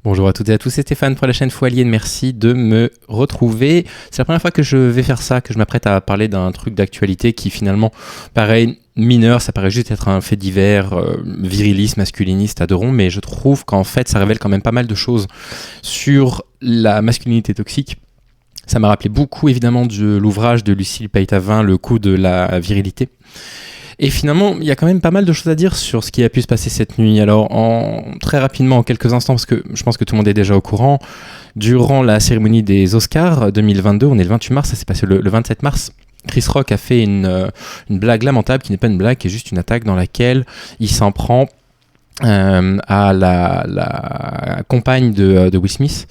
Bonjour à toutes et à tous, c'est Stéphane pour la chaîne Foalien, merci de me retrouver. C'est la première fois que je vais faire ça, que je m'apprête à parler d'un truc d'actualité qui finalement paraît mineur, ça paraît juste être un fait divers, viriliste, masculiniste, adorons, mais je trouve qu'en fait ça révèle quand même pas mal de choses sur la masculinité toxique. Ça m'a rappelé beaucoup évidemment de l'ouvrage de Lucille Peytavin, Le coup de la virilité. Et finalement, il y a quand même pas mal de choses à dire sur ce qui a pu se passer cette nuit. Alors, très rapidement, en quelques instants, parce que je pense que tout le monde est déjà au courant, durant la cérémonie des Oscars 2022, on est le 28 mars, ça s'est passé le 27 mars, Chris Rock a fait une blague lamentable, qui n'est pas une blague, qui est juste une attaque dans laquelle il s'en prend à la compagne de Will Smith,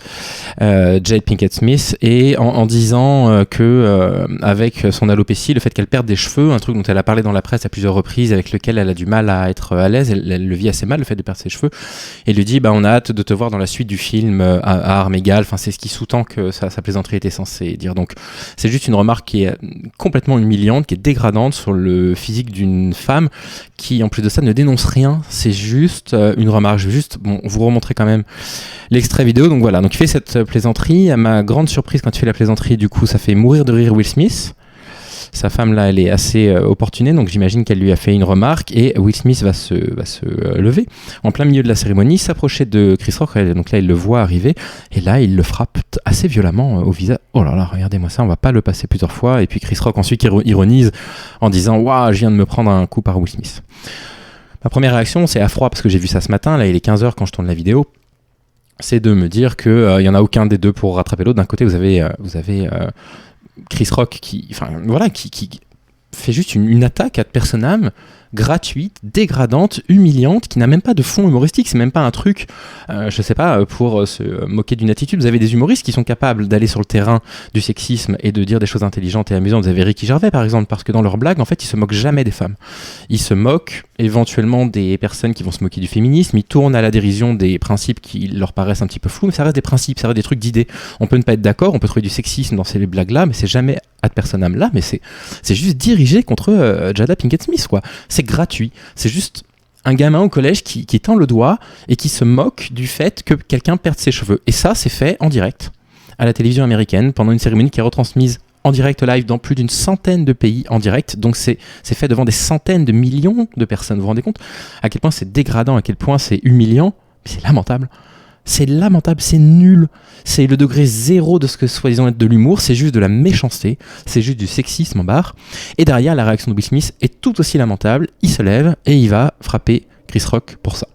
Jada Pinkett Smith, et en disant que avec son alopécie, le fait qu'elle perde des cheveux, un truc dont elle a parlé dans la presse à plusieurs reprises, avec lequel elle a du mal à être à l'aise, elle le vit assez mal, le fait de perdre ses cheveux, et lui dit on a hâte de te voir dans la suite du film à armes égales. Enfin, c'est ce qui sous-tend que sa plaisanterie était censée dire. Donc c'est juste une remarque qui est complètement humiliante, qui est dégradante sur le physique d'une femme qui en plus de ça ne dénonce rien, c'est juste une remarque. Je vais juste vous remontrer quand même l'extrait vidéo. Donc voilà, donc il fait cette plaisanterie. À ma grande surprise, quand il fait la plaisanterie, du coup ça fait mourir de rire Will Smith. Sa femme là, elle est assez opportunée, donc j'imagine qu'elle lui a fait une remarque, et Will Smith va se lever en plein milieu de la cérémonie, s'approcher de Chris Rock. Donc là il le voit arriver, et là il le frappe assez violemment au visage. Oh là là, regardez-moi ça, on va pas le passer plusieurs fois. Et puis Chris Rock ensuite ironise en disant waouh, je viens de me prendre un coup par Will Smith. Ma première réaction, c'est à froid, parce que j'ai vu ça ce matin, là il est 15h quand je tourne la vidéo, c'est de me dire qu'il n'y en a aucun des deux pour rattraper l'autre. D'un côté vous avez Chris Rock qui fait juste une attaque ad personam, gratuite, dégradante, humiliante, qui n'a même pas de fond humoristique. C'est même pas un truc, pour se moquer d'une attitude. Vous avez des humoristes qui sont capables d'aller sur le terrain du sexisme et de dire des choses intelligentes et amusantes. Vous avez Ricky Gervais par exemple, parce que dans leurs blagues, en fait, ils se moquent jamais des femmes. Ils se moquent éventuellement des personnes qui vont se moquer du féminisme. Ils tournent à la dérision des principes qui leur paraissent un petit peu flous, mais ça reste des principes, ça reste des trucs d'idées. On peut ne pas être d'accord, on peut trouver du sexisme dans ces blagues-là, mais c'est jamais ad personam là, mais c'est juste dirigé contre Jada Pinkett Smith, quoi. C'est gratuit, c'est juste un gamin au collège qui tend le doigt et qui se moque du fait que quelqu'un perde ses cheveux. Et ça, c'est fait en direct à la télévision américaine pendant une cérémonie qui est retransmise en direct live dans plus d'une centaine de pays en direct. Donc c'est fait devant des centaines de millions de personnes. Vous vous rendez compte à quel point c'est dégradant, à quel point c'est humiliant, mais c'est lamentable. C'est lamentable, c'est nul. C'est le degré zéro de ce que soi-disant être de l'humour. C'est juste de la méchanceté, c'est juste du sexisme en barre. Et derrière, la réaction de Will Smith est tout aussi lamentable. Il se lève et il va frapper Chris Rock pour ça.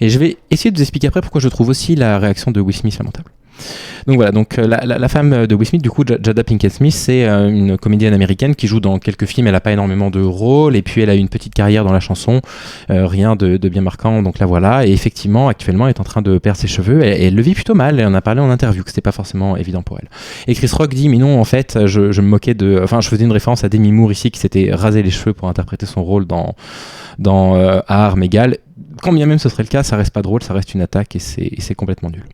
Et je vais essayer de vous expliquer après pourquoi je trouve aussi la réaction de Will Smith lamentable. Donc voilà, donc la femme de Will Smith, du coup, Jada Pinkett Smith, c'est une comédienne américaine qui joue dans quelques films. Elle n'a pas énormément de rôles, et puis elle a eu une petite carrière dans la chanson, rien de bien marquant. Donc là voilà, et effectivement, actuellement, elle est en train de perdre ses cheveux, et elle le vit plutôt mal. Elle en a parlé en interview, que c'était pas forcément évident pour elle. Et Chris Rock dit, mais non, en fait, je me moquais je faisais une référence à Demi Moore ici, qui s'était rasé les cheveux pour interpréter son rôle dans à armes égales. Quand bien même ce serait le cas, ça reste pas drôle, ça reste une attaque, et c'est complètement nul.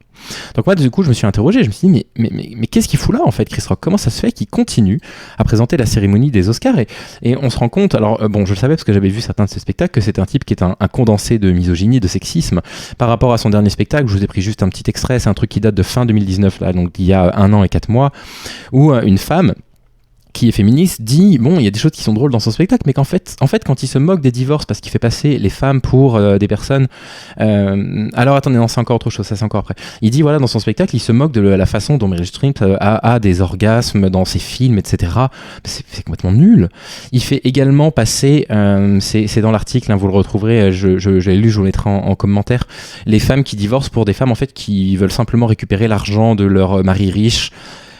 Donc moi, du coup, je me suis interrogé, je me suis dit, mais qu'est-ce qu'il fout là, en fait, Chris Rock ? Comment ça se fait qu'il continue à présenter la cérémonie des Oscars ? Et on se rend compte, alors je le savais parce que j'avais vu certains de ses spectacles, que c'est un type qui est un condensé de misogynie, de sexisme. Par rapport à son dernier spectacle, je vous ai pris juste un petit extrait, c'est un truc qui date de fin 2019, là, donc il y a 1 an et 4 mois, où une femme qui est féministe dit il y a des choses qui sont drôles dans son spectacle, mais qu'en fait quand il se moque des divorces parce qu'il fait passer les femmes pour des personnes alors attendez, non, c'est encore autre chose, ça c'est encore après. Il dit voilà, dans son spectacle il se moque de la façon dont Meryl Streep a des orgasmes dans ses films, etc. C'est complètement nul. Il fait également passer c'est dans l'article, vous le retrouverez, j'ai lu, je vous le mettrai en commentaire, les femmes qui divorcent pour des femmes en fait qui veulent simplement récupérer l'argent de leur mari riche.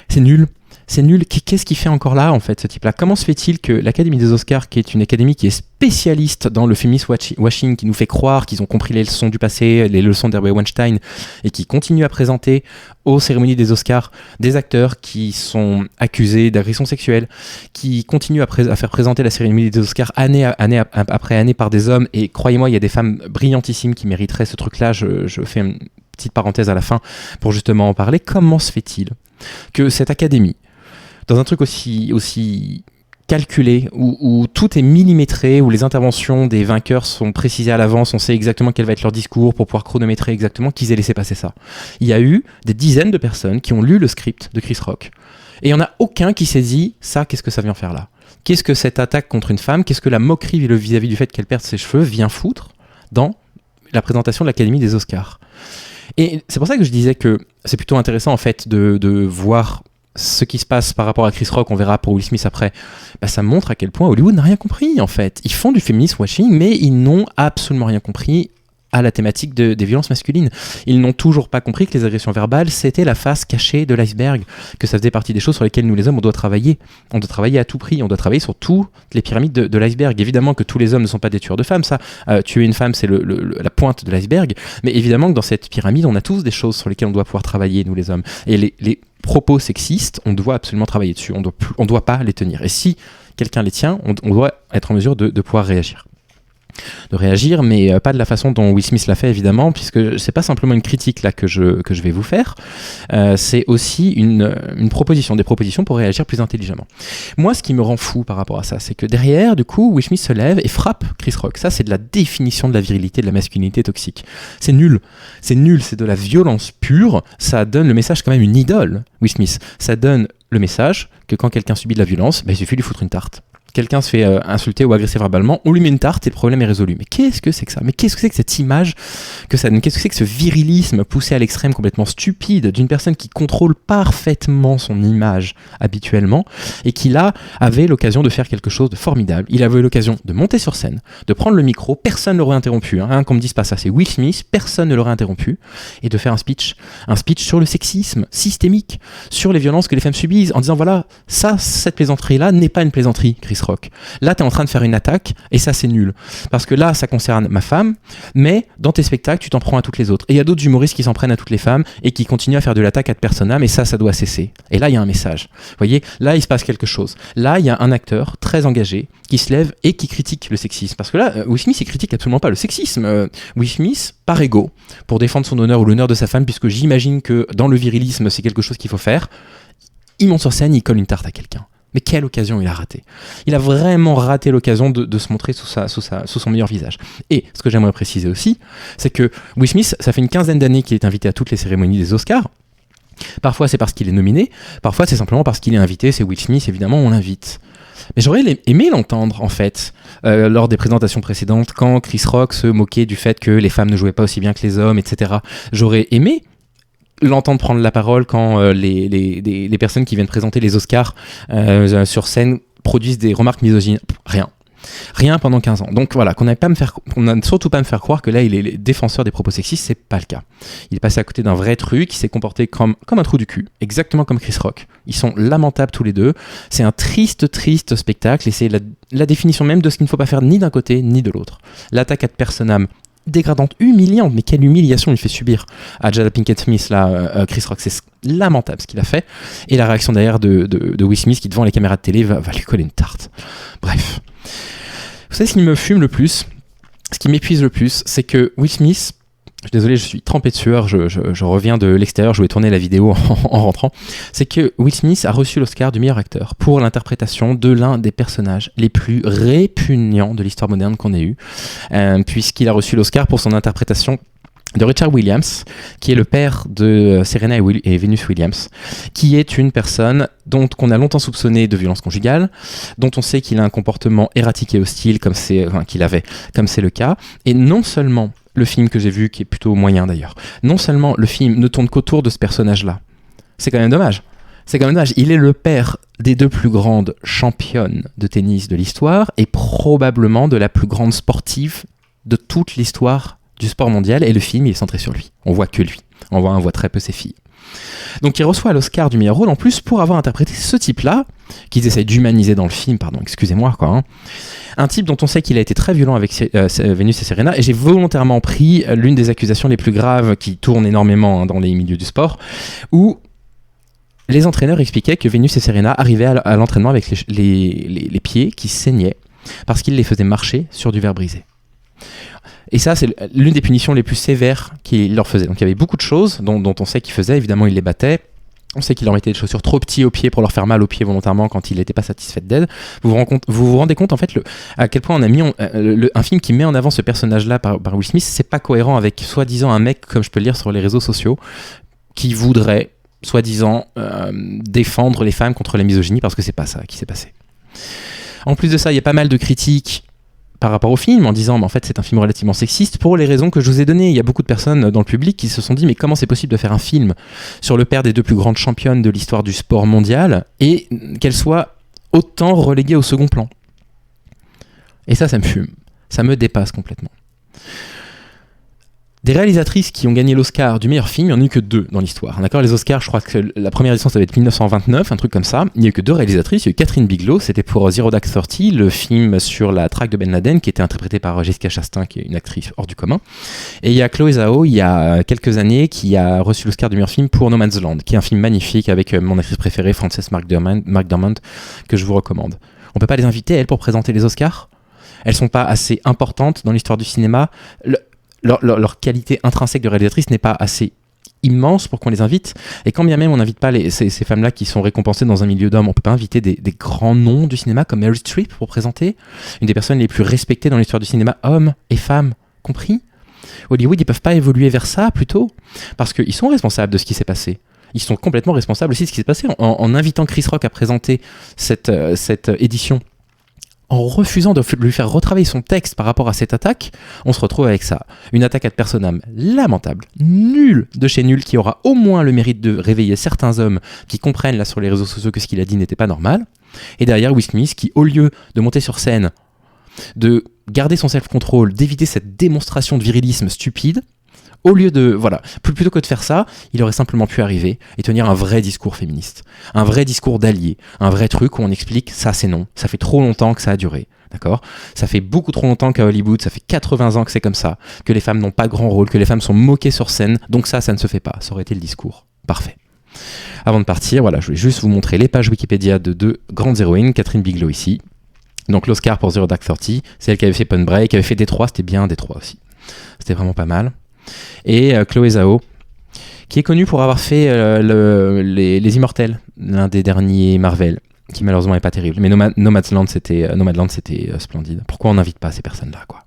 C'est nul. C'est nul. Qu'est-ce qu'il fait encore là, en fait, ce type-là ? Comment se fait-il que l'Académie des Oscars, qui est une académie qui est spécialiste dans le féminist washing, qui nous fait croire qu'ils ont compris les leçons du passé, les leçons d'Harvey Weinstein, et qui continue à présenter aux cérémonies des Oscars des acteurs qui sont accusés d'agression sexuelle, qui continuent à faire présenter la cérémonie des Oscars année après année par des hommes, et croyez-moi, il y a des femmes brillantissimes qui mériteraient ce truc-là. Je fais une petite parenthèse à la fin pour justement en parler. Comment se fait-il que cette académie, dans un truc aussi calculé, où tout est millimétré, où les interventions des vainqueurs sont précisées à l'avance, on sait exactement quel va être leur discours pour pouvoir chronométrer exactement, qu'ils aient laissé passer ça. Il y a eu des dizaines de personnes qui ont lu le script de Chris Rock. Et il n'y en a aucun qui s'est dit, ça, qu'est-ce que ça vient faire là ? Qu'est-ce que cette attaque contre une femme, qu'est-ce que la moquerie vis-à-vis du fait qu'elle perde ses cheveux vient foutre dans la présentation de l'Académie des Oscars ? Et c'est pour ça que je disais que c'est plutôt intéressant en fait de voir ce qui se passe par rapport à Chris Rock, on verra pour Will Smith après, ça montre à quel point Hollywood n'a rien compris en fait. Ils font du féminist washing, mais ils n'ont absolument rien compris à la thématique des violences masculines. Ils n'ont toujours pas compris que les agressions verbales, c'était la face cachée de l'iceberg, que ça faisait partie des choses sur lesquelles nous les hommes, on doit travailler. On doit travailler à tout prix, on doit travailler sur toutes les pyramides de l'iceberg. Évidemment que tous les hommes ne sont pas des tueurs de femmes, ça. Tuer une femme, c'est la pointe de l'iceberg, mais évidemment que dans cette pyramide, on a tous des choses sur lesquelles on doit pouvoir travailler, nous les hommes. Et les propos sexistes, on doit absolument travailler dessus, on doit pas les tenir. Et si quelqu'un les tient, on doit être en mesure de pouvoir réagir. Mais pas de la façon dont Will Smith l'a fait évidemment, puisque c'est pas simplement une critique là que je vais vous faire, c'est aussi des propositions pour réagir plus intelligemment. Moi, ce qui me rend fou par rapport à ça, c'est que derrière, du coup, Will Smith se lève et frappe Chris Rock. Ça, c'est de la définition de la virilité, de la masculinité toxique. C'est nul, c'est de la violence pure. Ça donne le message quand même une idole, Will Smith. Ça donne le message que quand quelqu'un subit de la violence, il suffit de lui foutre une tarte. Quelqu'un se fait insulter ou agresser verbalement, on lui met une tarte et le problème est résolu. Mais qu'est-ce que c'est que ça ? Mais qu'est-ce que c'est que cette image que ça donne ? Qu'est-ce que c'est que ce virilisme poussé à l'extrême complètement stupide d'une personne qui contrôle parfaitement son image habituellement et qui là avait l'occasion de faire quelque chose de formidable. Il avait l'occasion de monter sur scène, de prendre le micro, personne ne l'aurait interrompu. Qu'on me dise pas ça, c'est Will Smith, personne ne l'aurait interrompu, et de faire un speech sur le sexisme systémique, sur les violences que les femmes subissent, en disant voilà, cette plaisanterie-là n'est pas une plaisanterie, Chris Rock. Là, tu es en train de faire une attaque et ça, c'est nul. Parce que là, ça concerne ma femme, mais dans tes spectacles, tu t'en prends à toutes les autres. Et il y a d'autres humoristes qui s'en prennent à toutes les femmes et qui continuent à faire de l'attaque ad personam, et ça doit cesser. Et là, il y a un message. Vous voyez, là, il se passe quelque chose. Là, il y a un acteur très engagé qui se lève et qui critique le sexisme. Parce que là, Will Smith, il critique absolument pas le sexisme. Will Smith, par ego, pour défendre son honneur ou l'honneur de sa femme, puisque j'imagine que dans le virilisme, c'est quelque chose qu'il faut faire, il monte sur scène, il colle une tarte à quelqu'un. Mais quelle occasion il a raté. Il a vraiment raté l'occasion de se montrer sous son meilleur visage. Et ce que j'aimerais préciser aussi, c'est que Will Smith, ça fait une 15aine d'années qu'il est invité à toutes les cérémonies des Oscars. Parfois c'est parce qu'il est nominé, parfois c'est simplement parce qu'il est invité, c'est Will Smith, évidemment, on l'invite. Mais j'aurais aimé l'entendre en fait lors des présentations précédentes, quand Chris Rock se moquait du fait que les femmes ne jouaient pas aussi bien que les hommes, etc. J'aurais aimé l'entendre prendre la parole quand les personnes qui viennent présenter les Oscars sur scène produisent des remarques misogynes. Rien pendant 15 ans. Donc voilà, qu'on n'a surtout pas à me faire croire que là il est défenseur des propos sexistes, c'est pas le cas. Il est passé à côté d'un vrai truc, il s'est comporté comme un trou du cul, exactement comme Chris Rock. Ils sont lamentables tous les deux. C'est un triste spectacle et c'est la définition même de ce qu'il ne faut pas faire ni d'un côté ni de l'autre. L'attaque ad personam dégradante, humiliante, mais quelle humiliation il fait subir à Jada Pinkett Smith là, Chris Rock, c'est lamentable ce qu'il a fait, et la réaction derrière de Will Smith qui devant les caméras de télé va lui coller une tarte. Bref, vous savez ce qui me fume le plus, ce qui m'épuise le plus, c'est que Will Smith, je suis désolé, je suis trempé de sueur, je reviens de l'extérieur, je vais tourner la vidéo en rentrant, c'est que Will Smith a reçu l'Oscar du meilleur acteur pour l'interprétation de l'un des personnages les plus répugnants de l'histoire moderne qu'on ait eu, puisqu'il a reçu l'Oscar pour son interprétation de Richard Williams, qui est le père de Serena et Venus Williams, qui est une personne qu'on a longtemps soupçonné de violence conjugale, dont on sait qu'il a un comportement erratique et hostile, comme c'est le cas, et non seulement le film que j'ai vu, qui est plutôt moyen d'ailleurs, non seulement le film ne tourne qu'autour de ce personnage-là, c'est quand même dommage. Il est le père des deux plus grandes championnes de tennis de l'histoire et probablement de la plus grande sportive de toute l'histoire du sport mondial, et le film il est centré sur lui. On voit que lui. On voit très peu ses filles. Donc il reçoit l'Oscar du meilleur rôle en plus pour avoir interprété ce type-là, qu'ils essayent d'humaniser dans le film, excusez-moi quoi. Un type dont on sait qu'il a été très violent avec Venus et Serena, et j'ai volontairement pris l'une des accusations les plus graves qui tournent énormément dans les milieux du sport, où les entraîneurs expliquaient que Venus et Serena arrivaient à l'entraînement avec les pieds qui saignaient parce qu'ils les faisaient marcher sur du verre brisé. Et ça, c'est l'une des punitions les plus sévères qu'il leur faisait. Donc il y avait beaucoup de choses dont on sait qu'il faisait. Évidemment, il les battait. On sait qu'il leur mettait des chaussures trop petits aux pieds pour leur faire mal aux pieds volontairement quand il n'était pas satisfait d'elle. Vous rendez compte en fait à quel point on a mis un film qui met en avant ce personnage-là par Will Smith, c'est pas cohérent avec soi-disant un mec, comme je peux le lire sur les réseaux sociaux, qui voudrait soi-disant défendre les femmes contre la misogynie, parce que c'est pas ça qui s'est passé. En plus de ça, il y a pas mal de critiques par rapport au film, en disant mais en fait c'est un film relativement sexiste pour les raisons que je vous ai données. Il y a beaucoup de personnes dans le public qui se sont dit mais comment c'est possible de faire un film sur le père des deux plus grandes championnes de l'histoire du sport mondial et qu'elle soit autant reléguée au second plan. Et ça me fume, ça me dépasse complètement. Des réalisatrices qui ont gagné l'Oscar du meilleur film, il n'y en a eu que 2 dans l'histoire. D'accord, les Oscars, je crois que la première édition, ça va être 1929, un truc comme ça. Il n'y a eu que 2 réalisatrices. Il y a eu Catherine Bigelow, c'était pour Zero Dark Thirty, le film sur la traque de Ben Laden, qui était interprété par Jessica Chastain, qui est une actrice hors du commun. Et il y a Chloé Zhao, il y a quelques années, qui a reçu l'Oscar du meilleur film pour No Man's Land, qui est un film magnifique avec mon actrice préférée, Frances McDormand, que je vous recommande. On ne peut pas les inviter, elles, pour présenter les Oscars ? Elles ne sont pas assez importantes dans l'histoire du cinéma. Leur qualité intrinsèque de réalisatrice n'est pas assez immense pour qu'on les invite, et quand bien même on n'invite pas ces femmes-là qui sont récompensées dans un milieu d'hommes, on peut pas inviter des grands noms du cinéma comme Meryl Streep pour présenter une des personnes les plus respectées dans l'histoire du cinéma, hommes et femmes compris. Hollywood, ils peuvent pas évoluer vers ça plutôt, parce qu'ils sont responsables de ce qui s'est passé. Ils sont complètement responsables aussi de ce qui s'est passé en invitant Chris Rock à présenter cette édition. En refusant de lui faire retravailler son texte par rapport à cette attaque, on se retrouve avec ça. Une attaque ad personam lamentable, nulle de chez nul, qui aura au moins le mérite de réveiller certains hommes qui comprennent là sur les réseaux sociaux que ce qu'il a dit n'était pas normal. Et derrière Will Smith qui, au lieu de monter sur scène, de garder son self-control, d'éviter cette démonstration de virilisme stupide, au lieu de, plutôt que de faire ça, il aurait simplement pu arriver et tenir un vrai discours féministe, un vrai discours d'allié, un vrai truc où on explique ça c'est non, ça fait trop longtemps que ça a duré, d'accord ? Ça fait beaucoup trop longtemps qu'à Hollywood, ça fait 80 ans que c'est comme ça, que les femmes n'ont pas grand rôle, que les femmes sont moquées sur scène, donc ça ne se fait pas, ça aurait été le discours. Parfait. Avant de partir, je voulais juste vous montrer les pages Wikipédia de 2 grandes héroïnes, Catherine Bigelow ici, donc l'Oscar pour Zero Dark Thirty, c'est elle qui avait fait Point Break, qui avait fait Détroit, c'était bien Détroit aussi, c'était vraiment pas mal. Et Chloé Zhao, qui est connue pour avoir fait les Immortels, l'un des derniers Marvel, qui malheureusement n'est pas terrible. Mais Nomadland, c'était splendide. Pourquoi on n'invite pas ces personnes-là, quoi ?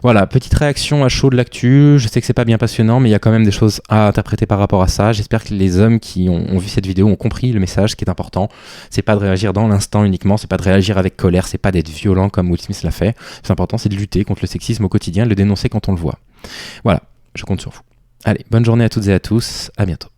Voilà, petite réaction à chaud de l'actu. Je sais que c'est pas bien passionnant, mais il y a quand même des choses à interpréter par rapport à ça. J'espère que les hommes qui ont vu cette vidéo ont compris le message. Ce qui est important, c'est pas de réagir dans l'instant uniquement, c'est pas de réagir avec colère, c'est pas d'être violent comme Will Smith l'a fait. C'est important, c'est de lutter contre le sexisme au quotidien, de le dénoncer quand on le voit. Voilà, je compte sur vous. Allez, bonne journée à toutes et à tous, à bientôt.